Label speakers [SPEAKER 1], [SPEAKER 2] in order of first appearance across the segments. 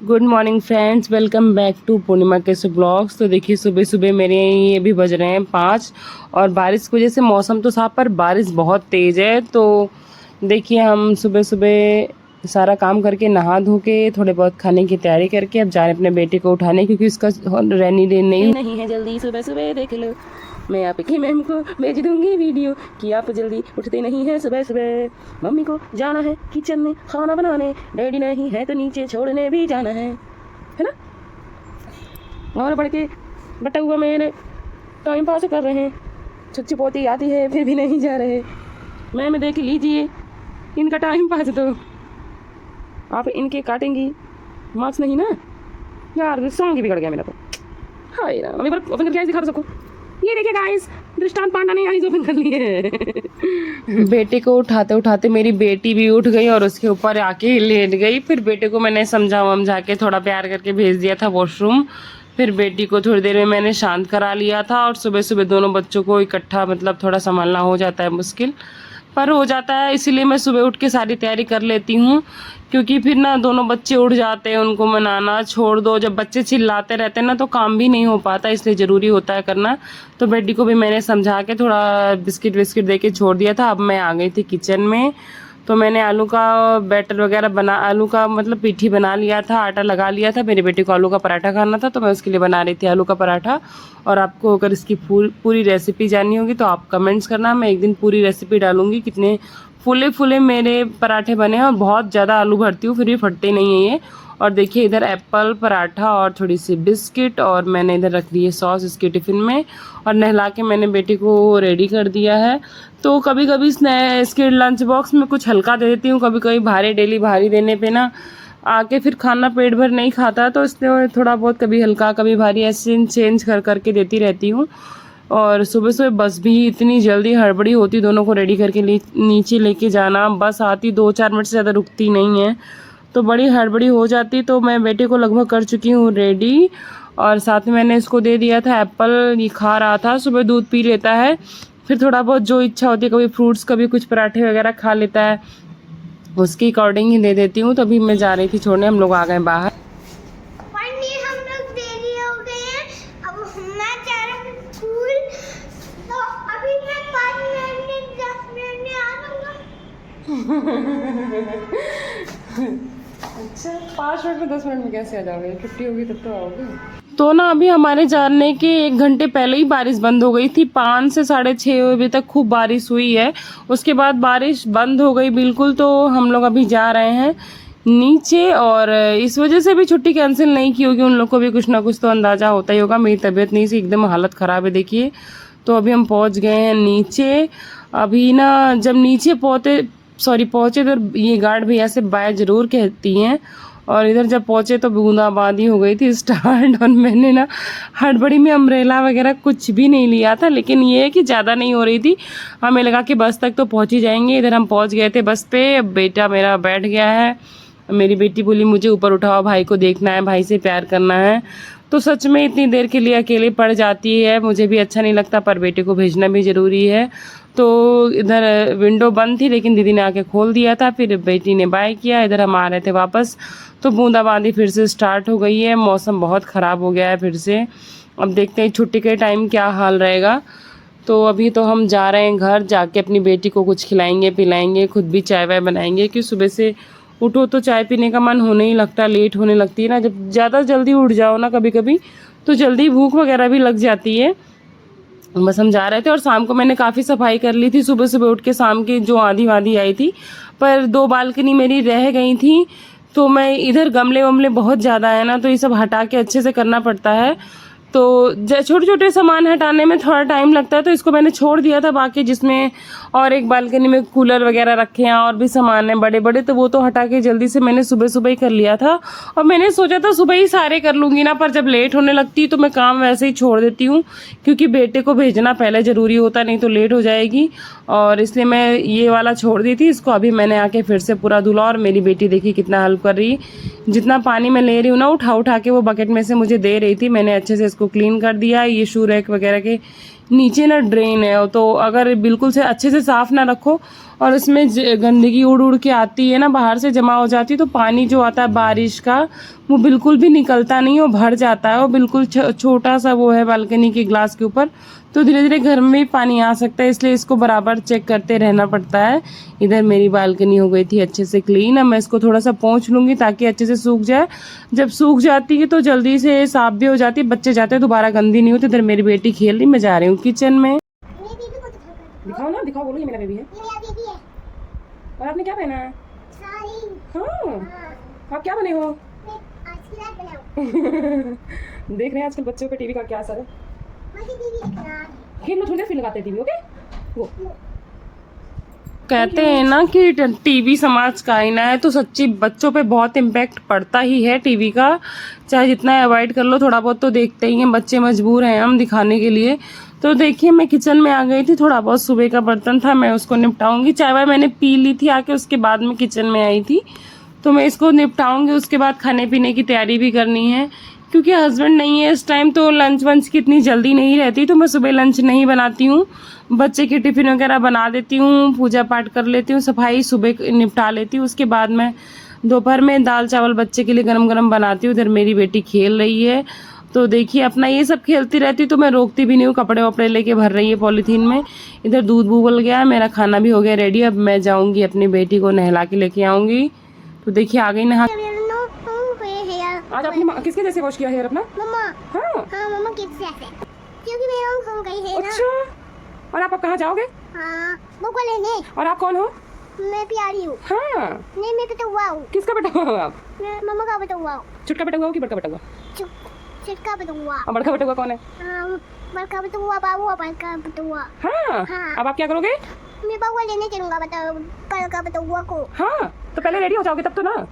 [SPEAKER 1] Good morning friends, welcome back to Purnima के blogs. तो देखिए सुबह सुबह मेरे ये भी बज रहे हैं 5 और बारिश की वजह से मौसम तो साफ पर बारिश बहुत तेज़ है। तो देखिए हम सुबह सुबह सारा काम करके नहा धो के थोड़े बहुत खाने की तैयारी करके अब जा रहे अपने बेटे को उठाने, क्योंकि उसका रेनी डे नहीं है। जल्दी सुबह सुबह देख लो, मैं आपकी मैम को भेज दूंगी वीडियो कि आप जल्दी उठते नहीं हैं सुबह सुबह। मम्मी को जाना है किचन में खाना बनाने, डैडी नहीं है तो नीचे छोड़ने भी जाना है ना। और बढ़ के बटा हुआ मैंने टाइम पास कर रहे हैं, छुच्ची पोती आती है फिर भी नहीं जा रहे। मैम देख लीजिए इनका टाइम पास, तो आप इनके काटेंगी मार्क्स नहीं ना यार। सॉन्ग ही बिगड़ गया मेरा तो। हाय ना अभी ओपन करके आइस दिखा दो सबको। ये देखिए गाइस, दृष्टांत पांडा ने आइस ओपन कर ली है। बेटे को उठाते उठाते मेरी बेटी भी उठ गई और उसके ऊपर आके लेट गई। फिर बेटे को मैंने समझा के थोड़ा प्यार करके भेज दिया था वॉशरूम। फिर बेटी को थोड़ी देर में मैंने शांत करा लिया था। और सुबह सुबह दोनों बच्चों को इकट्ठा मतलब थोड़ा संभालना हो जाता है मुश्किल, पर हो जाता है। इसीलिए मैं सुबह उठ के सारी तैयारी कर लेती हूँ, क्योंकि फिर ना दोनों बच्चे उठ जाते हैं, उनको मनाना छोड़ दो। जब बच्चे चिल्लाते रहते हैं ना तो काम भी नहीं हो पाता, इसलिए ज़रूरी होता है करना। तो बेटी को भी मैंने समझा के थोड़ा बिस्किट विस्किट दे के छोड़ दिया था। अब मैं आ गई थी किचन में, तो मैंने आलू का बैटर वगैरह आलू का मतलब पीठी बना लिया था, आटा लगा लिया था। मेरे बेटे को आलू का पराठा खाना था तो मैं उसके लिए बना रही थी आलू का पराठा। और आपको अगर इसकी पूरी रेसिपी जाननी होगी तो आप कमेंट्स करना, मैं एक दिन पूरी रेसिपी डालूंगी। कितने फूले फूले मेरे पराठे बने हैं और बहुत ज़्यादा आलू भरती हूँ फिर भी फटते नहीं है ये। और देखिए इधर एप्पल पराठा और थोड़ी सी बिस्किट, और मैंने इधर रख दी है सॉस इसके टिफ़िन में। और नहला के मैंने बेटे को रेडी कर दिया है। तो कभी कभी इसके लंच बॉक्स में कुछ हल्का दे देती हूँ, कभी कभी भारी, डेली भारी देने पे ना आके फिर खाना पेट भर नहीं खाता, तो इसलिए थोड़ा बहुत कभी हल्का कभी भारी ऐसे चेंज कर करके देती रहती हूँ। और सुबह सुबह बस भी इतनी जल्दी हड़बड़ी होती, दोनों को रेडी करके नीचे लेके जाना। बस आती 2-4 मिनट से ज़्यादा रुकती नहीं है, तो बड़ी हड़बड़ी हो जाती। तो मैं बेटे को लगभग कर चुकी हूँ रेडी, और साथ में मैंने इसको दे दिया था एप्पल। ये खा रहा था, सुबह दूध पी लेता है, फिर थोड़ा बहुत जो इच्छा होती है कभी फ्रूट्स कभी कुछ पराठे वगैरह खा लेता है, उसके अकॉर्डिंग ही दे देती हूँ। तो अभी मैं जा रही थी छोड़ने, हम लोग आ गए बाहर।
[SPEAKER 2] हम लोग देरी हो गए हैं, अब मैं जा रहा हूँ स्कूल। तो अभी मैं 5 मिनट 10 मिनट में आ जाऊँगा।
[SPEAKER 1] अच्छा 5 मिनट में 10 मिनट में कैसे आ जाओगे? छुट्टी होगी तब तो आओगे। तो ना अभी हमारे जाने के 1 घंटे पहले ही बारिश बंद हो गई थी। 5 से 6:30 बजे तक खूब बारिश हुई है, उसके बाद बारिश बंद हो गई बिल्कुल। तो हम लोग अभी जा रहे हैं नीचे, और इस वजह से भी छुट्टी कैंसिल नहीं की होगी। उन लोग को भी कुछ ना कुछ तो अंदाज़ा होता ही होगा। मेरी तबीयत नहीं सी, एकदम हालत ख़राब है देखिए। तो अभी हम पहुंच गए हैं नीचे। अभी ना जब नीचे पहुंचे तो ये गार्ड भैया से बाय ज़रूर कहती हैं। और इधर जब पहुंचे तो बूंदाबांदी हो गई थी स्टार्ट, और मैंने ना हड़बड़ी में अम्ब्रेला वगैरह कुछ भी नहीं लिया था। लेकिन ये है कि ज़्यादा नहीं हो रही थी, हमें लगा कि बस तक तो पहुंच ही जाएंगे। इधर हम पहुंच गए थे बस पे। अब बेटा मेरा बैठ गया है, मेरी बेटी बोली मुझे ऊपर उठाओ, भाई को देखना है, भाई से प्यार करना है। तो सच में इतनी देर के लिए अकेले पड़ जाती है, मुझे भी अच्छा नहीं लगता, पर बेटे को भेजना भी ज़रूरी है। तो इधर विंडो बंद थी लेकिन दीदी ने आके खोल दिया था, फिर बेटी ने बाय किया। इधर हम आ रहे थे वापस, तो बूंदाबांदी फिर से स्टार्ट हो गई है। मौसम बहुत ख़राब हो गया है फिर से। अब देखते हैं छुट्टी के टाइम क्या हाल रहेगा। तो अभी तो हम जा रहे हैं घर, जाके अपनी बेटी को कुछ खिलाएंगे पिलाएंगे, खुद भी चाय वाय बनाएंगे, क्योंकि सुबह से उठो तो चाय पीने का मन होने ही लगता, लेट होने लगती है ना। जब ज़्यादा जल्दी उठ जाओ ना कभी कभी तो जल्दी भूख वगैरह भी लग जाती है। बस हम जा रहे थे, और शाम को मैंने काफ़ी सफाई कर ली थी सुबह सुबह उठ के। शाम की जो आधी वाधी आई थी, पर 2 बालकनी मेरी रह गई थी। तो मैं इधर गमले वमले बहुत ज़्यादा है ना, तो ये सब हटा के अच्छे से करना पड़ता है। तो छोटे छोटे सामान हटाने में थोड़ा टाइम लगता है, तो इसको मैंने छोड़ दिया था। बाकी जिसमें और एक बालकनी में कूलर वगैरह रखे हैं और भी सामान है बड़े बड़े, तो वो तो हटा के जल्दी से मैंने सुबह सुबह ही कर लिया था। और मैंने सोचा था सुबह ही सारे कर लूँगी ना, पर जब लेट होने लगती तो मैं काम वैसे ही छोड़ देती हूँ, क्योंकि बेटे को भेजना पहले ज़रूरी होता, नहीं तो लेट हो जाएगी। और इसलिए मैं ये वाला छोड़ दी थी, इसको अभी मैंने आके फिर से पूरा धुला। और मेरी बेटी देखिए कितना हेल्प कर रही, जितना पानी मैं ले रही हूँ ना उठा उठा के वो बकेट में से मुझे दे रही थी। मैंने अच्छे से इसको क्लीन कर दिया। ये शू रैक वगैरह के नीचे ना ड्रेन है, तो अगर बिल्कुल से अच्छे से साफ़ ना रखो और उसमें गंदगी उड़ उड़ के आती है ना, बाहर से जमा हो जाती है, तो पानी जो आता है बारिश का वो बिल्कुल भी निकलता नहीं, वो भर जाता है। वो बिल्कुल छोटा सा वो है बालकनी के ग्लास के ऊपर, तो धीरे धीरे घर में भी पानी आ सकता है, इसलिए इसको बराबर चेक करते रहना पड़ता है। इधर मेरी बालकनी हो गई थी अच्छे से क्लीन। अब मैं इसको थोड़ा सा पोंछ लूँगी ताकि अच्छे से सूख जाए। जब सूख जाती है तो जल्दी से साफ भी हो जाती है, बच्चे जाते हैं दोबारा गंदी नहीं होती। इधर मेरी बेटी खेल रही, मैं जा रही हूँ किचन में।
[SPEAKER 2] मेरी बेबी को दिखाओ।
[SPEAKER 1] दिखाओ ना, दिखाओ, बोलो ये मेरा बेबी है।
[SPEAKER 2] ये मेरा बेबी है।
[SPEAKER 1] और आपने क्या पहना है?
[SPEAKER 2] साड़ी।
[SPEAKER 1] हाँ,
[SPEAKER 2] हाँ,
[SPEAKER 1] आप क्या बने हो?
[SPEAKER 2] मैं आज की रात बनाऊँ।
[SPEAKER 1] देख रहे हैं आजकल बच्चों पे टीवी का क्या असर है।
[SPEAKER 2] मुझे दीदी दिखा।
[SPEAKER 1] खेल लो, थोड़ी फिर लगाते हैं टीवी। ओके, वो कहते हैं ना कि टीवी समाज का आईना है, तो सच्ची बच्चों पे बहुत इम्पैक्ट पड़ता ही है टीवी का। चाहे जितना अवॉइड कर लो, थोड़ा बहुत तो देखते ही हैं बच्चे, मजबूर हैं हम दिखाने के लिए। तो देखिए मैं किचन में आ गई थी, थोड़ा बहुत सुबह का बर्तन था, मैं उसको निपटाऊंगी। चाय वाय मैंने पी ली थी आके, उसके बाद में किचन में आई थी, तो मैं इसको निपटाऊंगी। उसके बाद खाने पीने की तैयारी भी करनी है, क्योंकि हस्बैंड नहीं है इस टाइम, तो लंच वंच की इतनी जल्दी नहीं रहती, तो मैं सुबह लंच नहीं बनाती हूँ। बच्चे की टिफ़िन वगैरह बना देती हूँ, पूजा पाठ कर लेती हूँ, सफाई सुबह निपटा लेती हूँ। उसके बाद मैं दोपहर में दाल चावल बच्चे के लिए गरम गरम बनाती हूँ। इधर मेरी बेटी खेल रही है, तो देखिए अपना ये सब खेलती रहती, तो मैं रोकती भी नहीं हूँ। कपड़े वपड़े लेके भर रही है पॉलीथीन में। इधर दूध उबल गया है, मेरा खाना भी हो गया रेडी। अब मैं जाऊँगी अपनी बेटी को नहला के लेके आऊँगी। तो देखिए आ गई नहा। आज आपने किसके जैसे वॉश किया हेयर अपना?
[SPEAKER 2] मम्मा।
[SPEAKER 1] हाँ,
[SPEAKER 2] हाँ मम्मा किससे ऐसे, क्योंकि मेरा हो गई है ना।
[SPEAKER 1] अच्छा, और आप अब कहाँ जाओगे?
[SPEAKER 2] हाँ बुक लेने।
[SPEAKER 1] और आप कौन हो?
[SPEAKER 2] मैं प्यारी हूँ।
[SPEAKER 1] हाँ,
[SPEAKER 2] नहीं मैं बेटा हुआ हूँ।
[SPEAKER 1] किसका बेटा हुआ हो आप?
[SPEAKER 2] मैं मम्मा का बेटा हुआ हूँ।
[SPEAKER 1] छोटका बेटा हुआ हो कि बड़का बेटा हुआ?
[SPEAKER 2] छिटका बेटा हुआ।
[SPEAKER 1] और बड़का बेटा हुआ कौन है?
[SPEAKER 2] हाँ बड़का बेटा हुआ बाबू, बड़का बेटा हुआ।
[SPEAKER 1] हाँ,
[SPEAKER 2] हाँ।
[SPEAKER 1] अब आप क्या करोगे?
[SPEAKER 2] मैं बाबू लेने चलूंगा बेटा, कल का बेटा हुआ को।
[SPEAKER 1] हाँ, तो पहले रेडी हो जाओगे तब तो ना।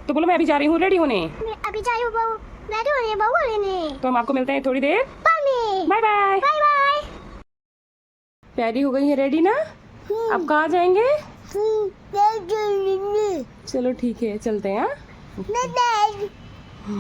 [SPEAKER 1] तो बोलो मैं अभी जा रही हूँ रेडी होने।
[SPEAKER 2] मैं अभी जा रही हूँ बाबू, रेडी होने बाबू लेने।
[SPEAKER 1] तो हम आपको मिलते हैं थोड़ी देर।
[SPEAKER 2] Bye
[SPEAKER 1] bye bye.
[SPEAKER 2] Bye bye.
[SPEAKER 1] प्यारी हो गई है रेडी ना? अब कहाँ जाएंगे? चलो ठीक है, चलते हैं।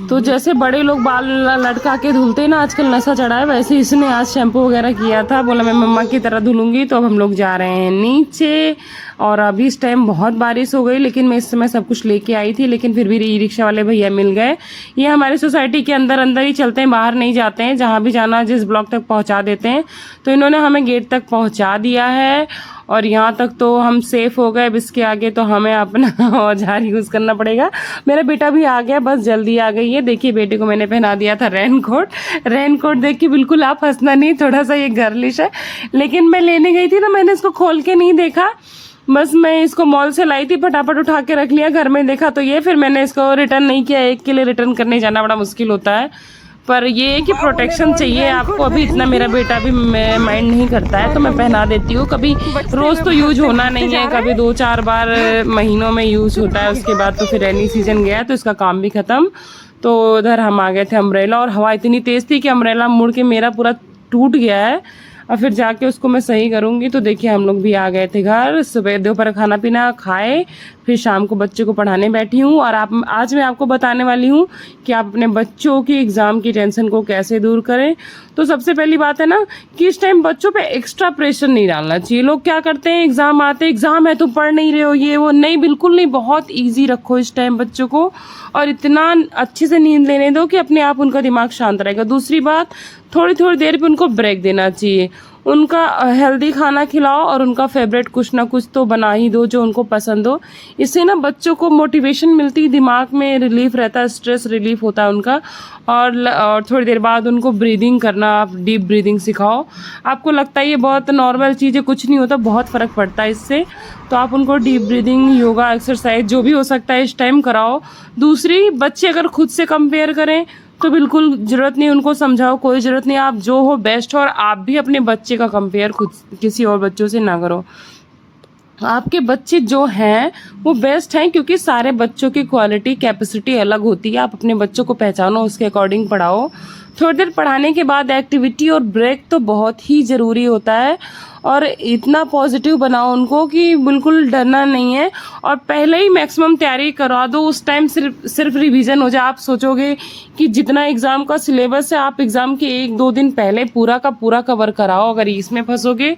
[SPEAKER 1] तो जैसे बड़े लोग बाल लटका के धुलते हैं ना, आजकल नशा चढ़ा है, वैसे इसने आज शैम्पू वगैरह किया था। बोला मैं मम्मा की तरह धुलूंगी। तो अब हम लोग जा रहे हैं नीचे, और अभी इस टाइम बहुत बारिश हो गई, लेकिन मैं इस समय सब कुछ लेके आई थी, लेकिन फिर भी ई रिक्शा वाले भैया मिल गए। ये हमारे सोसाइटी के अंदर अंदर ही चलते हैं, बाहर नहीं जाते हैं, जहाँ भी जाना जिस ब्लॉक तक पहुँचा देते हैं। तो इन्होंने हमें गेट तक पहुँचा दिया है, और यहाँ तक तो हम सेफ हो गए। अब इसके आगे तो हमें अपना औजार यूज़ करना पड़ेगा। मेरा बेटा भी आ गया, बस जल्दी आ गई है। देखिए बेटे को मैंने पहना दिया था रेनकोट देख के बिल्कुल आप हंसना नहीं, थोड़ा सा ये गर्लिश है, लेकिन मैं लेने गई थी ना, मैंने इसको खोल के नहीं देखा, बस मैं इसको मॉल से लाई थी, फटाफट उठा के रख लिया। घर में देखा तो ये, फिर मैंने इसको रिटर्न नहीं किया। एक के लिए रिटर्न करने जाना बड़ा मुश्किल होता है, पर ये है कि प्रोटेक्शन चाहिए आपको। अभी इतना मेरा बेटा भी माइंड नहीं करता है, तो मैं पहना देती हूँ। कभी रोज तो यूज होना नहीं है, कभी 2-4 बार महीनों में यूज होता है। उसके बाद तो फिर रेनी सीजन गया तो इसका काम भी खत्म। तो उधर हम आ गए थे अम्ब्रेला, और हवा इतनी तेज थी कि अम्ब्रेला मुड़ के मेरा पूरा टूट गया है। और फिर जाके उसको मैं सही करूँगी। तो देखिए हम लोग भी आ गए थे घर, सुबह दोपहर खाना पीना खाए, फिर शाम को बच्चे को पढ़ाने बैठी हूँ। और आज मैं आपको बताने वाली हूँ कि आप अपने बच्चों की एग्ज़ाम की टेंशन को कैसे दूर करें। तो सबसे पहली बात है ना कि इस टाइम बच्चों पे एक्स्ट्रा प्रेशर नहीं डालना चाहिए। लोग क्या करते हैं, एग्ज़ाम आते, एग्ज़ाम है तो पढ़ नहीं रहे हो, ये वो। नहीं, बिल्कुल नहीं, बहुत ईजी रखो इस टाइम बच्चों को, और इतना अच्छे से नींद लेने दो कि अपने आप उनका दिमाग शांत रहेगा। दूसरी बात, थोड़ी थोड़ी देर पे उनको ब्रेक देना चाहिए। उनका हेल्दी खाना खिलाओ, और उनका फेवरेट कुछ ना कुछ तो बना ही दो जो उनको पसंद हो। इससे ना बच्चों को मोटिवेशन मिलती है, दिमाग में रिलीफ रहता है, स्ट्रेस रिलीफ होता है उनका। और थोड़ी देर बाद उनको ब्रीदिंग करना, आप डीप ब्रीदिंग सिखाओ। आपको लगता है ये बहुत नॉर्मल चीज़ है, कुछ नहीं होता, बहुत फ़र्क पड़ता है इससे। तो आप उनको डीप ब्रीदिंग, योगा, एक्सरसाइज जो भी हो सकता है इस टाइम कराओ। दूसरी, बच्चे अगर खुद से कंपेयर करें तो बिल्कुल ज़रूरत नहीं, उनको समझाओ, कोई ज़रूरत नहीं, आप जो हो बेस्ट हो। और आप भी अपने बच्चे का कंपेयर खुद किसी और बच्चों से ना करो। आपके बच्चे जो हैं वो बेस्ट हैं, क्योंकि सारे बच्चों की क्वालिटी कैपेसिटी अलग होती है। आप अपने बच्चों को पहचानो, उसके अकॉर्डिंग पढ़ाओ। थोड़ी देर पढ़ाने के बाद एक्टिविटी और ब्रेक तो बहुत ही ज़रूरी होता है, और इतना पॉजिटिव बनाओ उनको कि बिल्कुल डरना नहीं है। और पहले ही मैक्सिमम तैयारी करवा दो, उस टाइम सिर्फ रिवीजन हो जाए। आप सोचोगे कि जितना एग्ज़ाम का सिलेबस है, आप एग्ज़ाम के 1-2 दिन पहले पूरा का पूरा कवर कराओ। अगर इसमें फंसोगे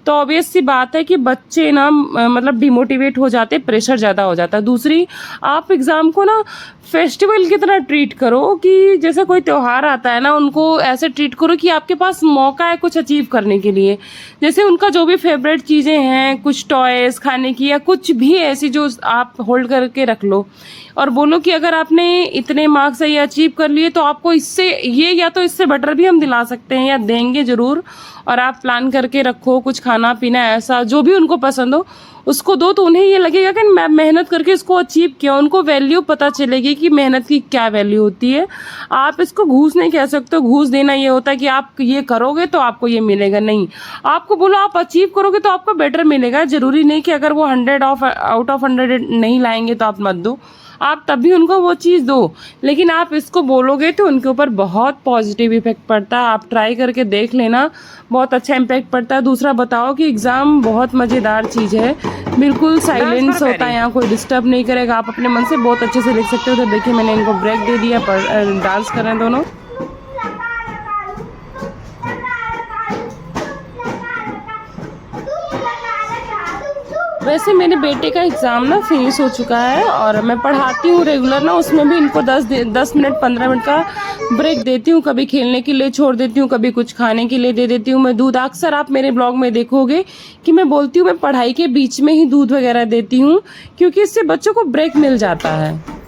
[SPEAKER 1] तो ऑब्वियस सी बात है कि बच्चे ना मतलब डिमोटिवेट हो जाते, प्रेशर ज़्यादा हो जाता है। दूसरी, आप एग्ज़ाम को ना फेस्टिवल की तरह ट्रीट करो कि जैसे कोई त्यौहार आता है ना, उनको ऐसे ट्रीट करो कि आपके पास मौका है कुछ अचीव करने के लिए। जैसे उनका जो भी फेवरेट चीज़ें हैं, कुछ टॉयज़ खाने की या कुछ भी ऐसी जो आप होल्ड करके रख लो और बोलो कि अगर आपने इतने मार्क्स ये अचीव कर लिए तो आपको इससे ये या तो इससे बेटर भी हम दिला सकते हैं या देंगे ज़रूर। और आप प्लान करके रखो कुछ खाना पीना ऐसा जो भी उनको पसंद हो उसको दो, तो उन्हें ये लगेगा कि मैं मेहनत करके इसको अचीव किया। उनको वैल्यू पता चलेगी कि मेहनत की क्या वैल्यू होती है। आप इसको घूस नहीं कह सकते हो। घूस देना ये होता है कि आप ये करोगे तो आपको ये मिलेगा, नहीं। आपको बोलो आप अचीव करोगे तो आपको बेटर मिलेगा। जरूरी नहीं कि अगर वो 100 आउट ऑफ 100 नहीं लाएंगे तो आप मत दो, आप तब भी उनको वो चीज़ दो। लेकिन आप इसको बोलोगे तो उनके ऊपर बहुत पॉजिटिव इफेक्ट पड़ता है। आप ट्राई करके देख लेना, बहुत अच्छा इम्पैक्ट पड़ता है। दूसरा बताओ कि एग्ज़ाम बहुत मज़ेदार चीज़ है, बिल्कुल साइलेंस होता है, यहाँ कोई डिस्टर्ब नहीं करेगा। आप अपने मन से बहुत अच्छे से लिख सकते हो। तो देखिए मैंने इनको ब्रेक दे दिया, डांस कर रहे हैं दोनों। वैसे मेरे बेटे का एग्ज़ाम ना फिनिश हो चुका है और मैं पढ़ाती हूँ रेगुलर ना, उसमें भी इनको 10 मिनट 15 मिनट का ब्रेक देती हूँ। कभी खेलने के लिए छोड़ देती हूँ, कभी कुछ खाने के लिए दे देती हूँ मैं दूध। अक्सर आप मेरे ब्लॉग में देखोगे कि मैं बोलती हूँ मैं पढ़ाई के बीच में ही दूध वगैरह देती हूँ, क्योंकि इससे बच्चों को ब्रेक मिल जाता है।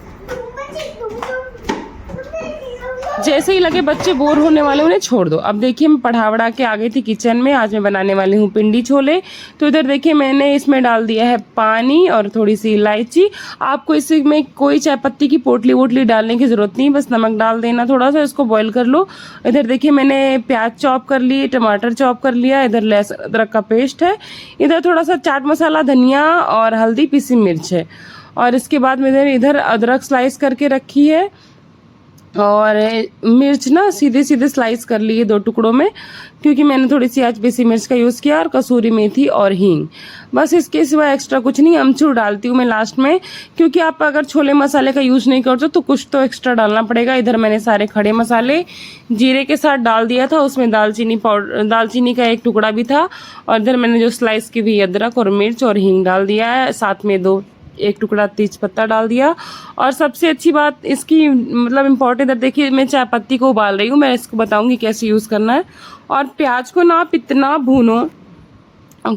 [SPEAKER 1] जैसे ही लगे बच्चे बोर होने वाले उन्हें छोड़ दो। अब देखिए मैं पढ़ा वढ़ा के आ गई थी किचन में। आज मैं बनाने वाली हूँ पिंडी छोले। तो इधर देखिए मैंने इसमें डाल दिया है पानी और थोड़ी सी इलायची। आपको इसमें कोई चाय पत्ती की पोटली वोटली डालने की जरूरत नहीं, बस नमक डाल देना थोड़ा सा, इसको बॉईल कर लो। इधर देखिए मैंने प्याज चॉप कर ली, टमाटर चॉप कर लिया, इधर लहसुन अदरक का पेस्ट है, इधर थोड़ा सा चाट मसाला, धनिया और हल्दी, पीसी मिर्च है। और इसके बाद मैंने इधर अदरक स्लाइस करके रखी है और मिर्च ना सीधे सीधे स्लाइस कर ली है 2 टुकड़ों में, क्योंकि मैंने थोड़ी सी आज पीसी मिर्च का यूज़ किया, और कसूरी मेथी और हींग। बस इसके सिवा एक्स्ट्रा कुछ नहीं। अमचूर डालती हूँ मैं लास्ट में, क्योंकि आप अगर छोले मसाले का यूज़ नहीं करते तो कुछ तो एक्स्ट्रा डालना पड़ेगा। इधर मैंने सारे खड़े मसाले जीरे के साथ डाल दिया था, उसमें दालचीनी का 1 टुकड़ा भी था, और इधर मैंने जो स्लाइस की हुई अदरक और मिर्च और हींग डाल दिया है, साथ में 1 टुकड़ा तेज पत्ता डाल दिया। और सबसे अच्छी बात इसकी मतलब इम्पोर्टेंट है, देखिए मैं चाय पत्ती को उबाल रही हूँ, मैं इसको बताऊंगी कैसे यूज़ करना है। और प्याज को ना आप इतना भूनो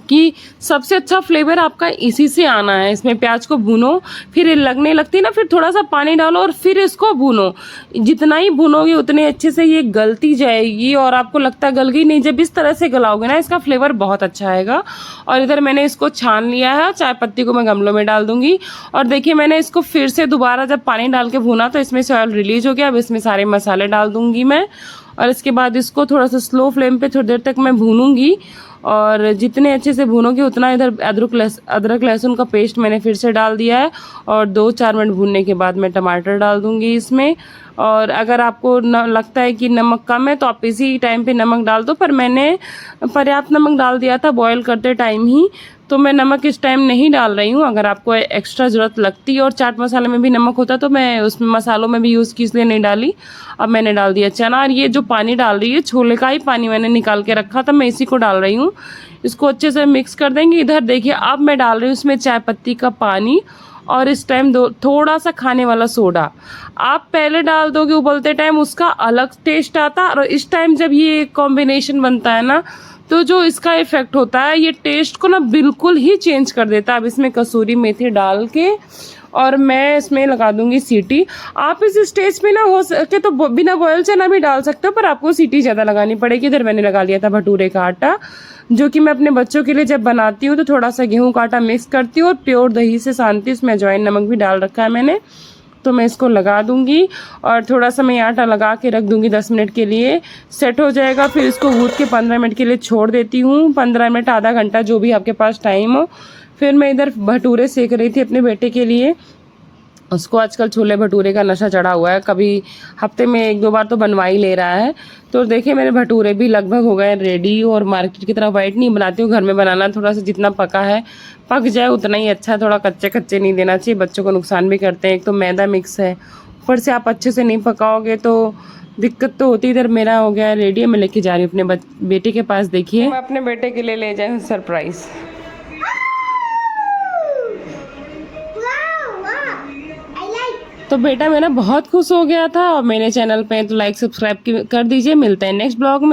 [SPEAKER 1] कि सबसे अच्छा फ्लेवर आपका इसी से आना है। इसमें प्याज को भूनो, फिर लगने लगती है ना, फिर थोड़ा सा पानी डालो और फिर इसको भूनो। जितना ही भूनोगे उतने अच्छे से ये गलती जाएगी, और आपको लगता गल गई नहीं, जब इस तरह से गलाओगे ना इसका फ्लेवर बहुत अच्छा आएगा। और इधर मैंने इसको छान लिया है, चाय पत्ती को मैं गमलों में डाल दूंगी। और देखिए मैंने इसको फिर से दोबारा जब पानी डाल के भूना तो इसमें से ऑयल रिलीज हो गया। अब इसमें सारे मसाले डाल दूंगी मैं, और इसके बाद इसको थोड़ा सा स्लो फ्लेम पे थोड़ी देर तक मैं भूनूंगी। और जितने अच्छे से भूनोगे उतना इधर अदरक लहसुन का पेस्ट मैंने फिर से डाल दिया है। और 2-4 मिनट भूनने के बाद मैं टमाटर डाल दूंगी इसमें। और अगर आपको लगता है कि नमक कम है तो आप इसी टाइम पे नमक डाल दो, पर मैंने पर्याप्त नमक डाल दिया था बॉयल करते टाइम ही, तो मैं नमक इस टाइम नहीं डाल रही हूँ। अगर आपको एक्स्ट्रा ज़रूरत लगती है और चाट मसाले में भी नमक होता तो मैं उसमें मसालों में भी यूज़ की, इसलिए नहीं डाली। अब मैंने डाल दिया चना, और ये जो पानी डाल रही है छोले का ही पानी मैंने निकाल के रखा था, मैं इसी को डाल रही हूँ। इसको अच्छे से मिक्स कर देंगे। इधर देखिए अब मैं डाल रही हूँ इसमें चाय पत्ती का पानी, और इस टाइम थोड़ा सा खाने वाला सोडा। आप पहले डाल दोगे उबलते टाइम, उसका अलग टेस्ट आता, और इस टाइम जब ये कॉम्बिनेशन बनता है ना तो जो इसका इफेक्ट होता है ये टेस्ट को ना बिल्कुल ही चेंज कर देता है। अब इसमें कसूरी मेथी डाल के और मैं इसमें लगा दूंगी सीटी। आप इस स्टेज पे ना हो सके तो बिना बॉयल चना भी डाल सकते हो, पर आपको सीटी ज़्यादा लगानी पड़ेगी। इधर मैंने लगा लिया था भटूरे का आटा, जो कि मैं अपने बच्चों के लिए जब बनाती हूँ तो थोड़ा सा गेहूं का आटा मिक्स करती हूँ और प्योर दही से सानती हूँ। इसमें अजवाइन नमक भी डाल रखा है मैंने, तो मैं इसको लगा दूंगी और थोड़ा सा मैं आटा लगा के रख दूंगी 10 मिनट के लिए, सेट हो जाएगा। फिर इसको गूंथ के 15 मिनट के लिए छोड़ देती हूँ, 15 मिनट आधा घंटा जो भी आपके पास टाइम हो। फिर मैं इधर भटूरे सेक रही थी अपने बेटे के लिए। उसको आजकल छोले भटूरे का नशा चढ़ा हुआ है, कभी हफ्ते में 1-2 बार तो बनवा ही ले रहा है। तो देखिए मेरे भटूरे भी लगभग हो गए रेडी, और मार्केट की तरह वाइट नहीं बनाती हूँ, घर में बनाना थोड़ा सा जितना पका है पक जाए उतना ही अच्छा, थोड़ा कच्चे कच्चे नहीं देना चाहिए, बच्चों को नुकसान भी करते हैं। एक तो मैदा मिक्स है, ऊपर से आप अच्छे से नहीं पकाओगे तो दिक्कत तो होती, इधर मेरा हो गया रेडी है, मैं लेके जा रही हूँ अपने बेटे के पास। देखिए मैं अपने बेटे के लिए ले जाऊँ सरप्राइज।
[SPEAKER 2] वाह वाह आई लाइक।
[SPEAKER 1] तो बेटा मेरा बहुत खुश हो गया था, और मेरे चैनल पे तो लाइक सब्सक्राइब कर दीजिए। मिलते हैं नेक्स्ट ब्लॉग में।